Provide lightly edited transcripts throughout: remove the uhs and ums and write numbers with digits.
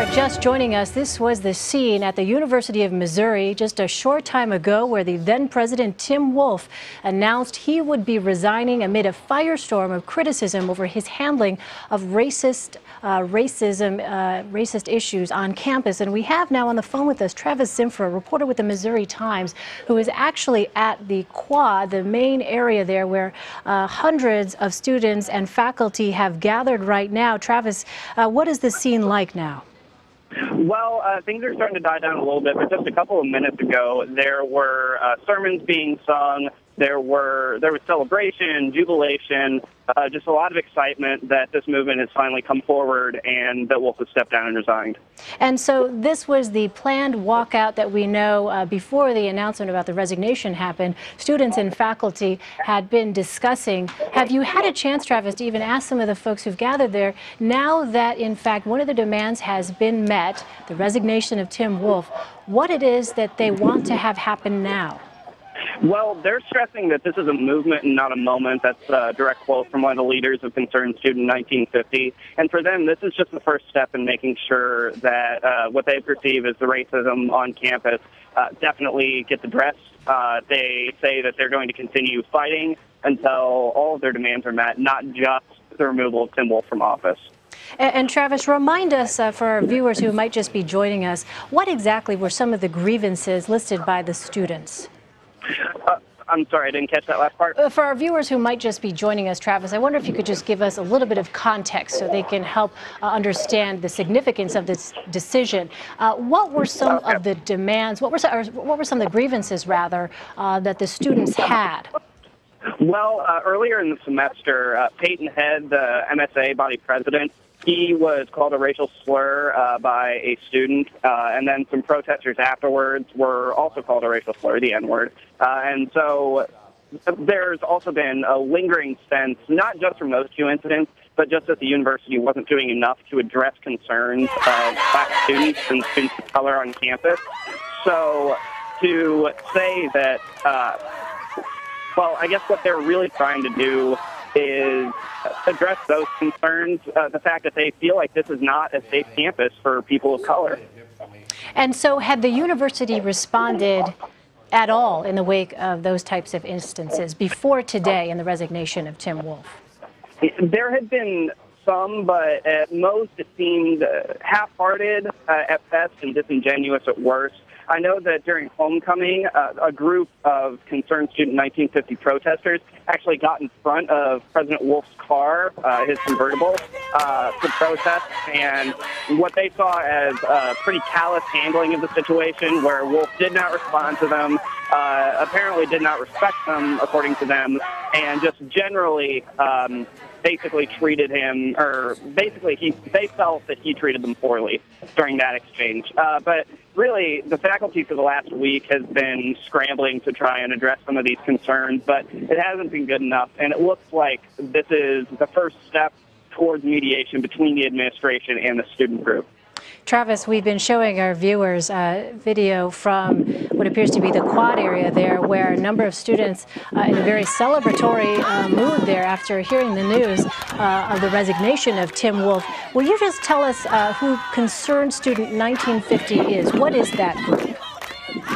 are just joining us, this was the scene at the University of Missouri just a short time ago where the then president Tim Wolf announced he would be resigning amid a firestorm of criticism over his handling of racist issues on campus. And we have now on the phone with us Travis Zimpfer, a reporter with the Missouri Times, who is actually at the quad, the main area there where hundreds of students and faculty have gathered right now. Travis, what is the scene like now? Well, things are starting to die down a little bit, but just a couple of minutes ago, there were sermons being sung. There was celebration, jubilation, just a lot of excitement that this movement has finally come forward and that Wolf has stepped down and resigned. And so this was the planned walkout that we know before the announcement about the resignation happened. Students and faculty had been discussing. Have you had a chance, Travis, to even ask some of the folks who've gathered there, now that, in fact, one of the demands has been met, the resignation of Tim Wolf, what it is that they want to have happen now? Well, they're stressing that this is a movement and not a moment. That's a direct quote from one of the leaders of Concerned Student 1950. And for them, this is just the first step in making sure that what they perceive as the racism on campus definitely gets addressed. They say that they're going to continue fighting until all of their demands are met, not just the removal of Tim Wolf from office. And Travis, remind us, for our viewers who might just be joining us, what exactly were some of the grievances listed by the students? I'm sorry, I didn't catch that last part. For our viewers who might just be joining us, Travis, I wonder if you could just give us a little bit of context so they can help understand the significance of this decision. What were some of the demands, what were some of the grievances, rather, that the students had? Well, earlier in the semester, Peyton Head, the MSA body president, he was called a racial slur by a student, and then some protesters afterwards were also called a racial slur, the N-word. And so there's also been a lingering sense, not just from those two incidents, but just that the university wasn't doing enough to address concerns of black students and students of color on campus. So to say that, well, I guess what they're really trying to do is address those concerns, the fact that they feel like this is not a safe campus for people of color. And so had the university responded at all in the wake of those types of instances before today and the resignation of Tim Wolf? There had been some, but at most it seemed half-hearted at best and disingenuous at worst. I know that during homecoming, a group of Concerned Student 1950 protesters actually got in front of President Wolf's car, his convertible, to protest. And what they saw as a pretty callous handling of the situation, where Wolf did not respond to them, apparently did not respect them, according to them, and just generally basically treated him, or basically they felt that he treated them poorly during that exchange. But really, the faculty for the last week has been scrambling to try and address some of these concerns, but it hasn't been good enough. And it looks like this is the first step towards mediation between the administration and the student group. Travis, we've been showing our viewers video from what appears to be the quad area there, where a number of students in a very celebratory mood there after hearing the news of the resignation of Tim Wolf. Will you just tell us who Concerned Student 1950 is? What is that group?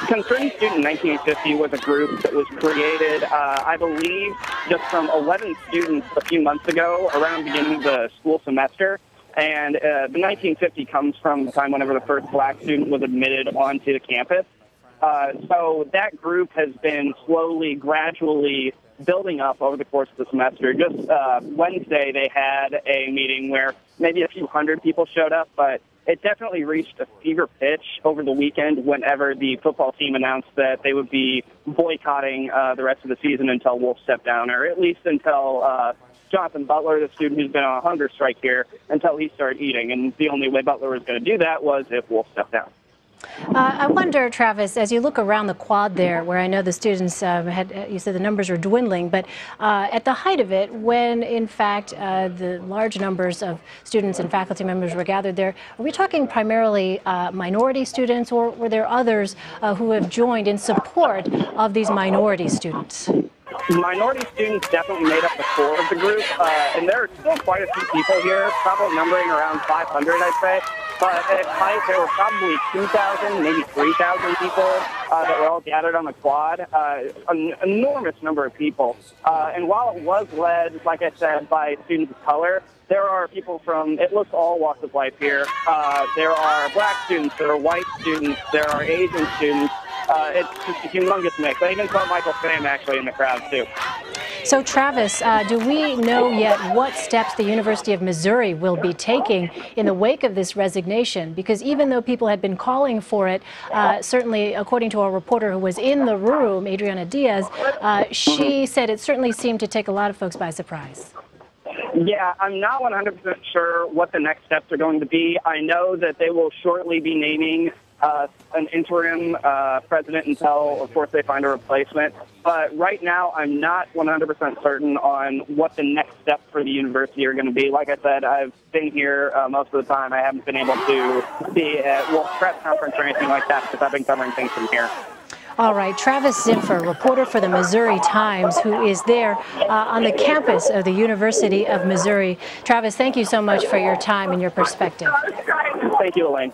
Concerned Student 1950 was a group that was created, I believe, just from 11 students a few months ago, around the beginning of the school semester. And the 1950 comes from the time whenever the first black student was admitted onto the campus. So that group has been slowly, gradually building up over the course of the semester. Just Wednesday, they had a meeting where maybe a few hundred people showed up, but it definitely reached a fever pitch over the weekend whenever the football team announced that they would be boycotting the rest of the season until Wolf stepped down, or at least until Jonathan Butler, the student who's been on a hunger strike here, until he started eating. And the only way Butler was going to do that was if Wolf stepped down. I wonder, Travis, as you look around the quad there, where I know the students you said the numbers are dwindling, but at the height of it, when in fact the large numbers of students and faculty members were gathered there, are we talking primarily minority students, or were there others who have joined in support of these minority students? Minority students definitely made up the core of the group, and there are still quite a few people here, probably numbering around 500, I'd say. but at its height, there were probably 2,000, maybe 3,000 people that were all gathered on the quad, an enormous number of people. And while it was led, like I said, by students of color, there are people from, it looks all walks of life here. There are black students, there are white students, there are Asian students. It's just a humongous mix. I even saw Michael Pham actually in the crowd, too. So, Travis, do we know yet what steps the University of Missouri will be taking in the wake of this resignation? Because even though people had been calling for it, certainly according to a reporter who was in the room, Adriana Diaz, she said it certainly seemed to take a lot of folks by surprise. Yeah, I'm not 100% sure what the next steps are going to be. I know that they will shortly be naming an interim president until, of course, they find a replacement. But right now, I'm not 100% certain on what the next steps for the university are going to be. Like I said, I've been here most of the time. I haven't been able to be at press conference or anything like that because I've been covering things from here. All right, Travis Zimpfer, reporter for the Missouri Times, who is there on the campus of the University of Missouri. Travis, thank you so much for your time and your perspective. Thank you, Elaine.